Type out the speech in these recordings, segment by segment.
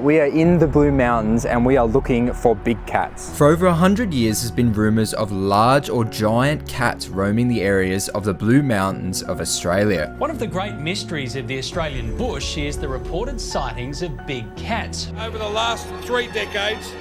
We are in the Blue Mountains and we are looking for big cats. For over 100 years there's been rumours of large or giant cats roaming the areas of the Blue Mountains of Australia. One of the great mysteries of the Australian bush is the reported sightings of big cats. Over the last 3 decades,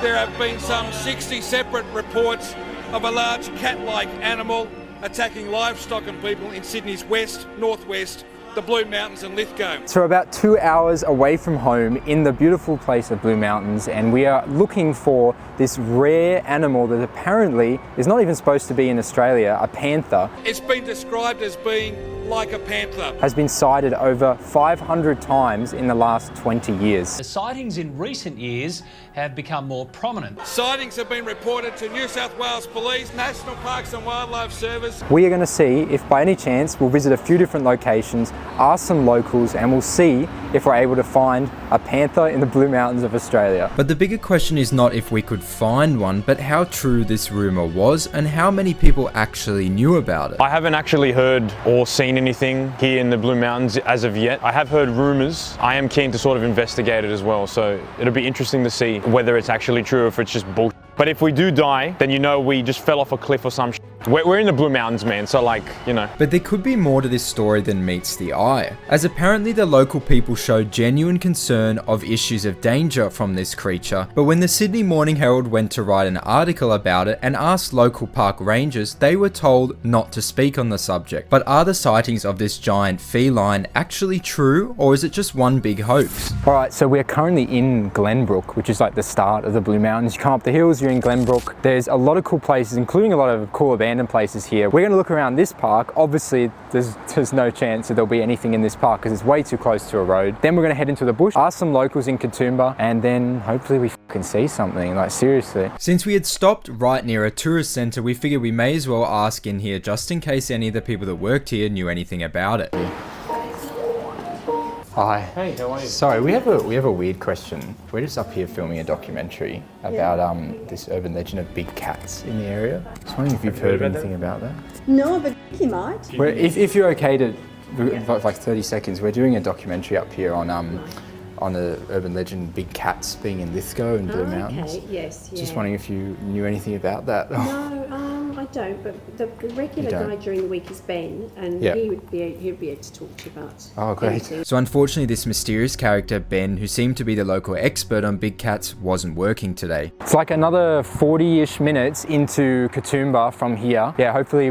there have been some 60 separate reports of a large cat-like animal attacking livestock and people in Sydney's west, northwest, the Blue Mountains and Lithgow. So we're about 2 hours away from home in the beautiful place of Blue Mountains, and we are looking for this rare animal that apparently is not even supposed to be in Australia, a panther. It's been described as being like a panther. Has been sighted over 500 times in the last 20 years. The sightings in recent years have become more prominent. Sightings have been reported to New South Wales Police, National Parks and Wildlife Service. We are going to see if by any chance we'll visit a few different locations, ask some locals, and we'll see if we're able to find a panther in the Blue Mountains of Australia. But the bigger question is not if we could find one, but how true this rumour was and how many people actually knew about it. I haven't actually heard or seen anything here in the Blue Mountains as of yet. I have heard rumours. I am keen to sort of investigate it as well, so it'll be interesting to see whether it's actually true or if it's just bullshit. But if we do die, then you know we just fell off a cliff or some shit. We're in the Blue Mountains, man, so like, you know. But there could be more to this story than meets the eye, as apparently the local people showed genuine concern of issues of danger from this creature, but when the Sydney Morning Herald went to write an article about it and asked local park rangers, they were told not to speak on the subject. But are the sightings of this giant feline actually true, or is it just one big hoax? Alright, so we're currently in Glenbrook, which is like the start of the Blue Mountains. You come up the hills, you're in Glenbrook. There's a lot of cool places, including a lot of cool abandoned places here. We're going to look around this park. Obviously, there's no chance that there'll be anything in this park because it's way too close to a road. Then we're going to head into the bush, ask some locals in Katoomba, and then hopefully we can see something, like seriously. Since we had stopped right near a tourist centre, we figured we may as well ask in here just in case any of the people that worked here knew anything about it. Hi. Hey, how are you? Sorry, we have a weird question. We're just up here filming a documentary about this urban legend of big cats in the area. Just wondering if you've heard anything about that. No, but he might. If you're okay to, like 30 seconds, we're doing a documentary up here on the urban legend big cats being in Lithgow and Blue Mountains. Okay, yes, yeah. Just wondering if you knew anything about that. No, I don't, but the regular guy during the week is Ben, and he'd be able to talk to you about anything. So unfortunately this mysterious character, Ben, who seemed to be the local expert on big cats, wasn't working today. It's like another 40-ish minutes into Katoomba from here. Yeah, hopefully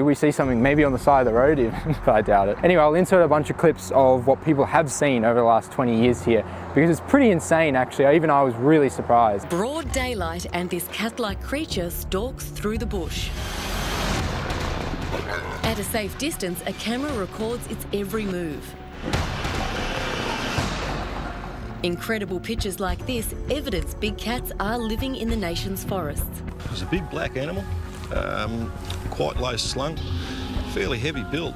we see something maybe on the side of the road even, but I doubt it. Anyway, I'll insert a bunch of clips of what people have seen over the last 20 years here, because it's pretty insane actually. Even I was really surprised. Broad daylight and this cat-like creature stalks through the bush. At a safe distance, a camera records its every move. Incredible pictures like this evidence big cats are living in the nation's forests. It was a big black animal, quite low slung, fairly heavy build,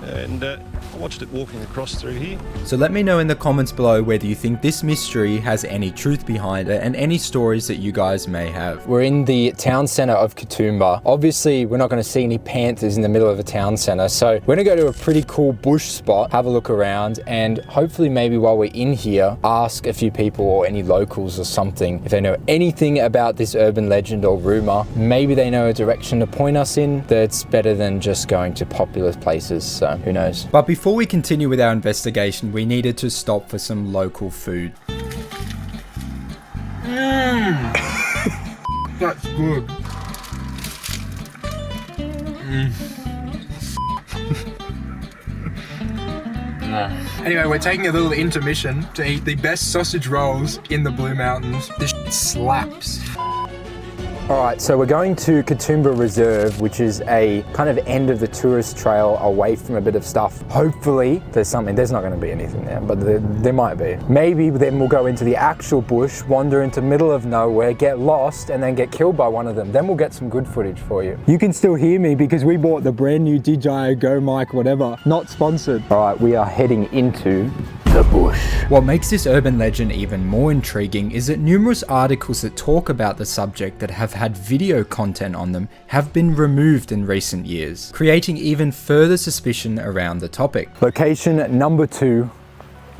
and I watched it walking across through here. So let me know in the comments below whether you think this mystery has any truth behind it and any stories that you guys may have. We're in the town centre of Katoomba. Obviously, we're not going to see any panthers in the middle of a town centre, so we're going to go to a pretty cool bush spot, have a look around, and hopefully maybe while we're in here, ask a few people or any locals or something if they know anything about this urban legend or rumour. Maybe they know a direction to point us in that's better than just going to popular places, so who knows. But before we continue with our investigation, we needed to stop for some local food. That's good. Anyway, we're taking a little intermission to eat the best sausage rolls in the Blue Mountains. This shit slaps. Alright, so we're going to Katoomba Reserve, which is a kind of end of the tourist trail away from a bit of stuff. Hopefully there's something. There's not going to be anything there, but there might be. Maybe then we'll go into the actual bush, wander into middle of nowhere, get lost, and then get killed by one of them. Then we'll get some good footage for you. You can still hear me because we bought the brand new DJI Go mic, whatever. Not sponsored. Alright, we are heading into the bush. What makes this urban legend even more intriguing is that numerous articles that talk about the subject that have had video content on them have been removed in recent years, creating even further suspicion around the topic. Location number 2.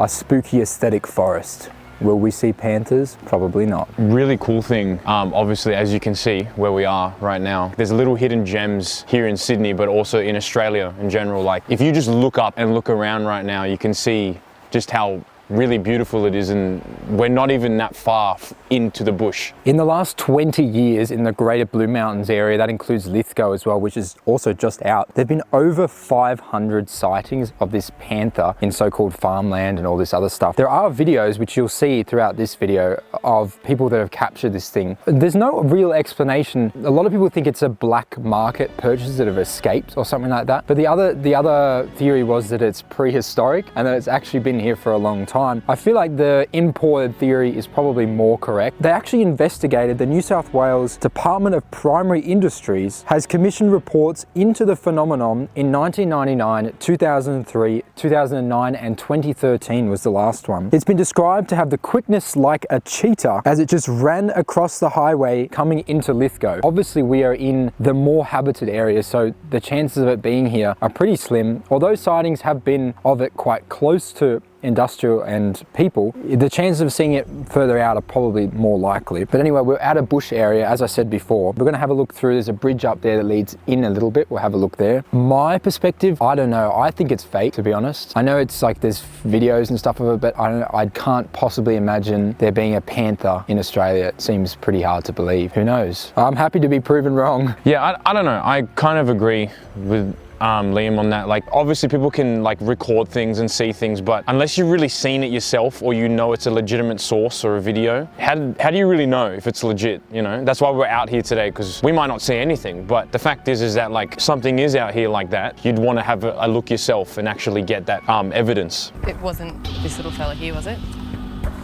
a spooky aesthetic forest. Will we see panthers? Probably not. Really cool thing, obviously, as you can see where we are right now, there's little hidden gems here in Sydney, but also in Australia in general. Like if you just look up and look around right now, you can see just how really beautiful it is, and we're not even that far into the bush. In the last 20 years in the Greater Blue Mountains area, that includes Lithgow as well, which is also just out, there have been over 500 sightings of this panther in so-called farmland and all this other stuff. There are videos, which you'll see throughout this video, of people that have captured this thing. There's no real explanation. A lot of people think it's a black market purchases that have escaped or something like that. But the other theory was that it's prehistoric and that it's actually been here for a long time. I feel like the imported theory is probably more correct. They actually investigated. The New South Wales Department of Primary Industries has commissioned reports into the phenomenon in 1999, 2003, 2009 and 2013 was the last one. It's been described to have the quickness like a cheetah as it just ran across the highway coming into Lithgow. Obviously we are in the more habited area, so the chances of it being here are pretty slim. Although sightings have been of it quite close to industrial and people, the chances of seeing it further out are probably more likely. But anyway, we're at a bush area, as I said before. We're gonna have a look through. There's a bridge up there that leads in a little bit. We'll have a look there. My perspective, I don't know. I think it's fake, to be honest. I know it's like there's videos and stuff of it, but I can't possibly imagine there being a panther in Australia. It seems pretty hard to believe. Who knows? I'm happy to be proven wrong. Yeah, I don't know. I kind of agree with Liam on that. Like obviously people can like record things and see things, but unless you've really seen it yourself or you know it's a legitimate source or a video, how do you really know if it's legit, you know? That's why we're out here today, because we might not see anything, but the fact is that like something is out here like that, you'd want to have a look yourself and actually get that evidence. It wasn't this little fella here, was it?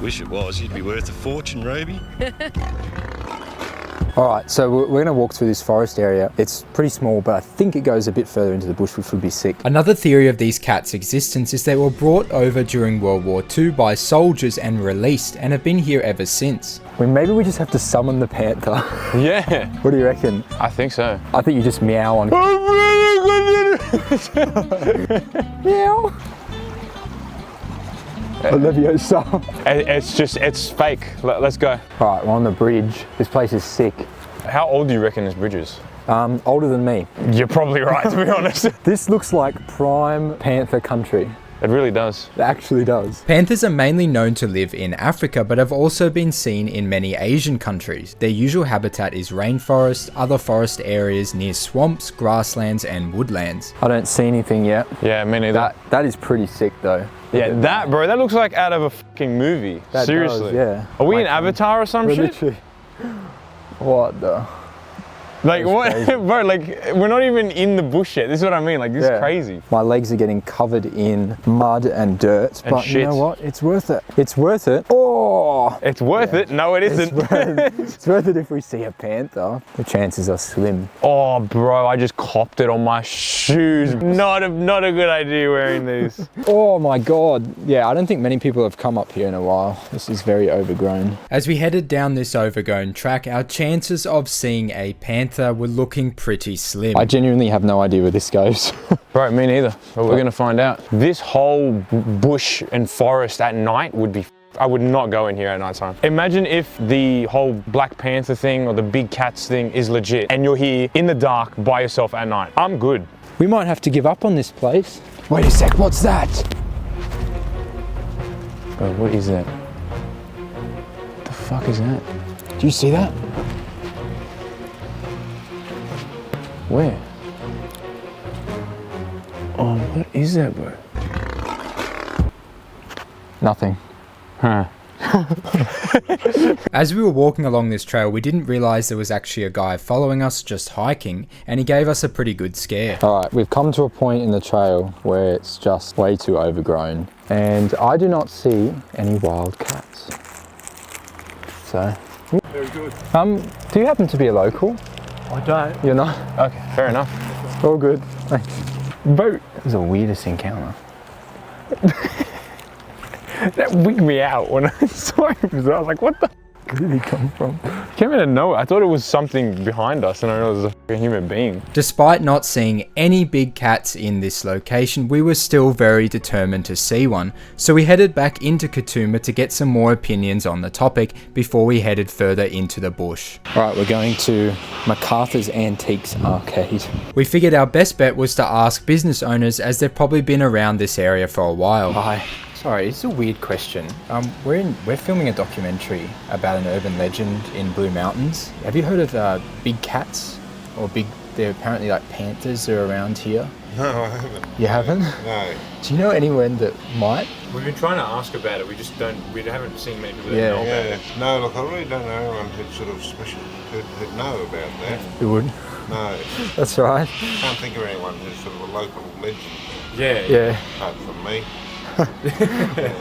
Wish it was. You'd be worth a fortune, Roby. All right, so we're gonna walk through this forest area. It's pretty small, but I think it goes a bit further into the bush, which would be sick. Another theory of these cats' existence is they were brought over during World War II by soldiers and released, and have been here ever since. Maybe we just have to summon the panther. Yeah. What do you reckon? I think so. I think you just meow on. Meow. Olivia, stop. It's fake. Let's go. All right, we're on the bridge. This place is sick. How old do you reckon this bridge is? Older than me. You're probably right, to be honest. This looks like prime panther country. It really does. It actually does. Panthers are mainly known to live in Africa, but have also been seen in many Asian countries. Their usual habitat is rainforest, other forest areas near swamps, grasslands and woodlands. I don't see anything yet. Yeah, me neither. That is pretty sick though. Yeah, that, bro, that looks like out of a fucking movie. That seriously. does, yeah. Are we in Avatar or some shit? Literally. What the? Like what, bro, like we're not even in the bush yet. This is what I mean, like this is crazy. My legs are getting covered in mud and dirt, but shit. You know what? It's worth it. It's worth it. Oh! It's worth it? No, it isn't. It's worth it if we see a panther. The chances are slim. Oh, bro, I just copped it on my shoes. Not a good idea wearing these. Oh my God. Yeah, I don't think many people have come up here in a while. This is very overgrown. As we headed down this overgrown track, our chances of seeing a panther were looking pretty slim. I genuinely have no idea where this goes. Bro, me neither, but we're gonna find out. This whole bush and forest at night would be, I would not go in here at night time. Imagine if the whole Black Panther thing or the big cats thing is legit and you're here in the dark by yourself at night. I'm good. We might have to give up on this place. Wait a sec, what's that? Bro, what is that? What the fuck is that? Do you see that? Where? Oh, what is that, bro? Nothing. Huh. As we were walking along this trail, we didn't realize there was actually a guy following us just hiking, and he gave us a pretty good scare. All right, we've come to a point in the trail where it's just way too overgrown, and I do not see any wild cats. So, Very good. do you happen to be a local? I don't. You're not? Okay, fair enough. All good. Thanks. Boat. This is the weirdest encounter. That wigged me out when I saw him. I was like, what the? Where did he come from? Came out of nowhere. I thought it was something behind us and I realized it was a fucking human being. Despite not seeing any big cats in this location, we were still very determined to see one, so we headed back into Katoomba to get some more opinions on the topic before we headed further into the bush. Alright, we're going to MacArthur's Antiques Arcade. We figured our best bet was to ask business owners, as they've probably been around this area for a while. Hi. Sorry, it's a weird question. We're filming a documentary about an urban legend in Blue Mountains. Have you heard of big cats? Or they're apparently like panthers that are around here? No, I haven't. You haven't? No. Do you know anyone that might? We've been trying to ask about it, we haven't seen many people that know about it. No, look, I really don't know anyone who'd sort of who'd know about that. Who wouldn't? No. That's right. Can't think of anyone who's sort of a local legend. Yeah. Apart from me.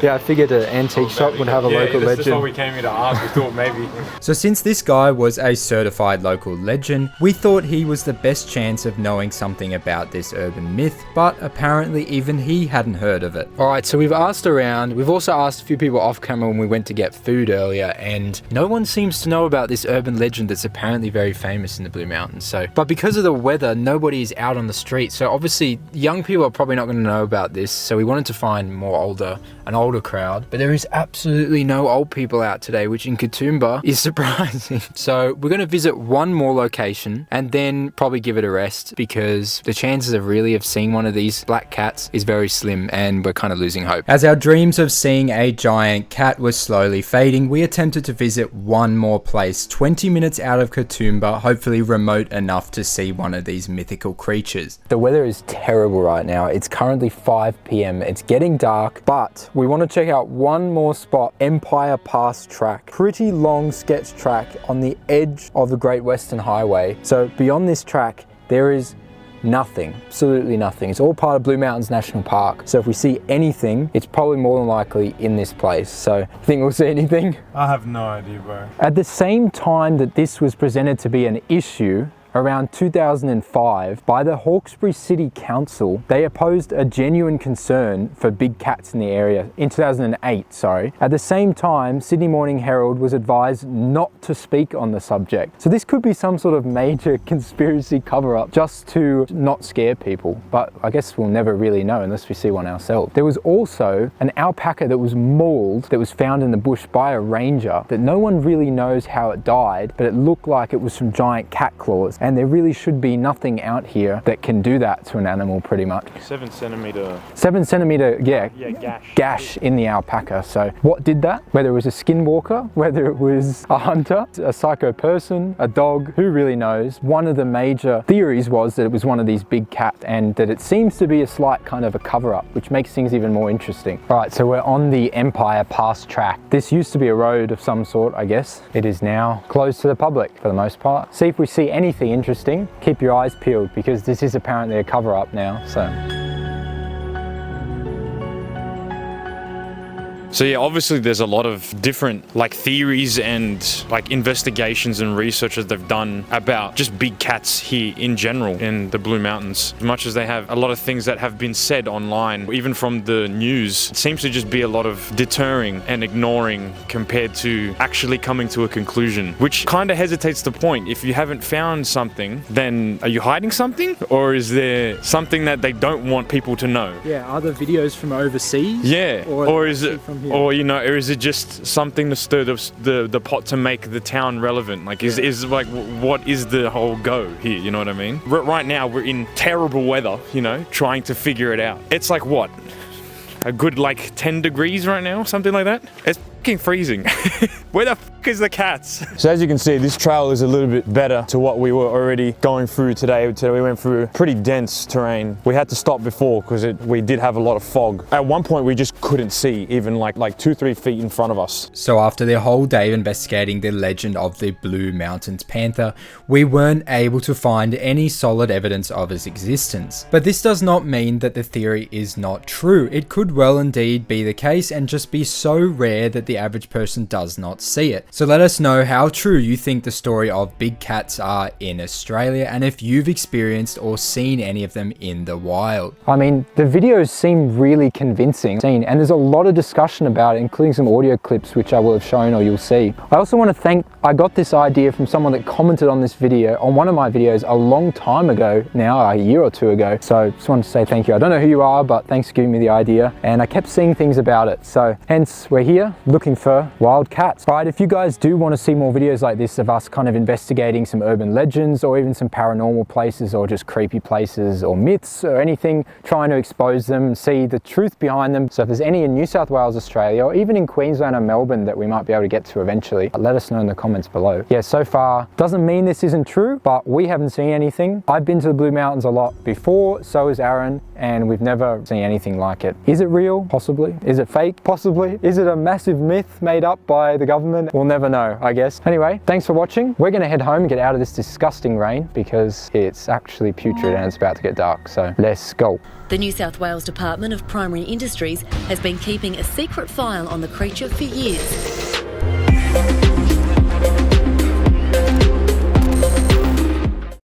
Yeah, I figured an antique shop would have a local legend. That's what we came here to ask. We thought maybe. So since this guy was a certified local legend, we thought he was the best chance of knowing something about this urban myth, but apparently even he hadn't heard of it. Alright, so we've asked around. We've also asked a few people off camera when we went to get food earlier, and no one seems to know about this urban legend that's apparently very famous in the Blue Mountains. But because of the weather, nobody is out on the street, so obviously young people are probably not going to know about this, so we wanted to find an older crowd, but there is absolutely no old people out today, which in Katoomba is surprising. So we're going to visit one more location and then probably give it a rest, because the chances of seeing one of these black cats is very slim, and we're kind of losing hope. As our dreams of seeing a giant cat were slowly fading, we attempted to visit one more place 20 minutes out of Katoomba, hopefully remote enough to see one of these mythical creatures. The weather is terrible right now. It's currently 5 p.m. It's getting dark, but we want to check out one more spot, Empire Pass Track. Pretty long sketch track on the edge of the Great Western Highway. So beyond this track, there is nothing, absolutely nothing. It's all part of Blue Mountains National Park. So if we see anything, it's probably more than likely in this place. So you think we'll see anything? I have no idea, bro. At the same time that this was presented to be an issue, around 2005, by the Hawkesbury City Council, they opposed a genuine concern for big cats in the area. In 2008, sorry. At the same time, Sydney Morning Herald was advised not to speak on the subject. So this could be some sort of major conspiracy cover-up just to not scare people. But I guess we'll never really know unless we see one ourselves. There was also an alpaca that was mauled, that was found in the bush by a ranger, that no one really knows how it died, but it looked like it was from giant cat claws. And there really should be nothing out here that can do that to an animal, pretty much. 7 centimeter. 7 centimeter, yeah, gash in the alpaca. So what did that? Whether it was a skinwalker, whether it was a hunter, a psycho person, a dog, who really knows? One of the major theories was that it was one of these big cats, and that it seems to be a slight kind of a cover-up, which makes things even more interesting. All right, so we're on the Empire Pass Track. This used to be a road of some sort, I guess. It is now closed to the public for the most part. See if we see anything interesting. Keep your eyes peeled, because this is apparently a cover-up now, So yeah, obviously there's a lot of different theories and investigations and research that they've done about just big cats here in general in the Blue Mountains. As much as they have a lot of things that have been said online, even from the news, it seems to just be a lot of deterring and ignoring compared to actually coming to a conclusion, which kind of hesitates the point. If you haven't found something, then are you hiding something? Or is there something that they don't want people to know? yeah, are there videos from overseas? Yeah, or is it from here? Or or is it just something to stir the pot to make the town relevant? What is the whole go here? You know what I mean? Right now we're in terrible weather, trying to figure it out. It's what? A good 10 degrees right now, something like that. It's fucking freezing. Where the fuck is the cats? So as you can see, this trail is a little bit better to what we were already going through today. Today we went through pretty dense terrain. We had to stop before because we did have a lot of fog. At one point we just couldn't see even like 2-3 feet in front of us. So after the whole day of investigating the legend of the Blue Mountains Panther, we weren't able to find any solid evidence of its existence. But this does not mean that the theory is not true. It could well indeed be the case and just be so rare that the the average person does not see it. So let us know how true you think the story of big cats are in Australia, and if you've experienced or seen any of them in the wild. I mean, the videos seem really convincing, and there's a lot of discussion about it, including some audio clips which I will have shown or you'll see. I also want to thank, I got this idea from someone that commented on this video, on one of my videos a long time ago now, a year or two ago. So just wanted to say thank you. I don't know who you are, but thanks for giving me the idea. And I kept seeing things about it. So hence we're here looking for wild cats. All right, if you guys do want to see more videos like this of us kind of investigating some urban legends or even some paranormal places or just creepy places or myths or anything, trying to expose them, see the truth behind them. So if there's any in New South Wales, Australia, or even in Queensland or Melbourne that we might be able to get to eventually, let us know in the comments below. Yeah, so far, doesn't mean this isn't true, but we haven't seen anything. I've been to the Blue Mountains a lot before, so has Aaron, and we've never seen anything like it. Is it real? Possibly. Is it fake? Possibly. Is it a massive myth made up by the government? We'll never know, I guess. Anyway, thanks for watching. We're gonna head home and get out of this disgusting rain because it's actually putrid and it's about to get dark, so let's go. The New South Wales Department of Primary Industries has been keeping a secret file on the creature for years.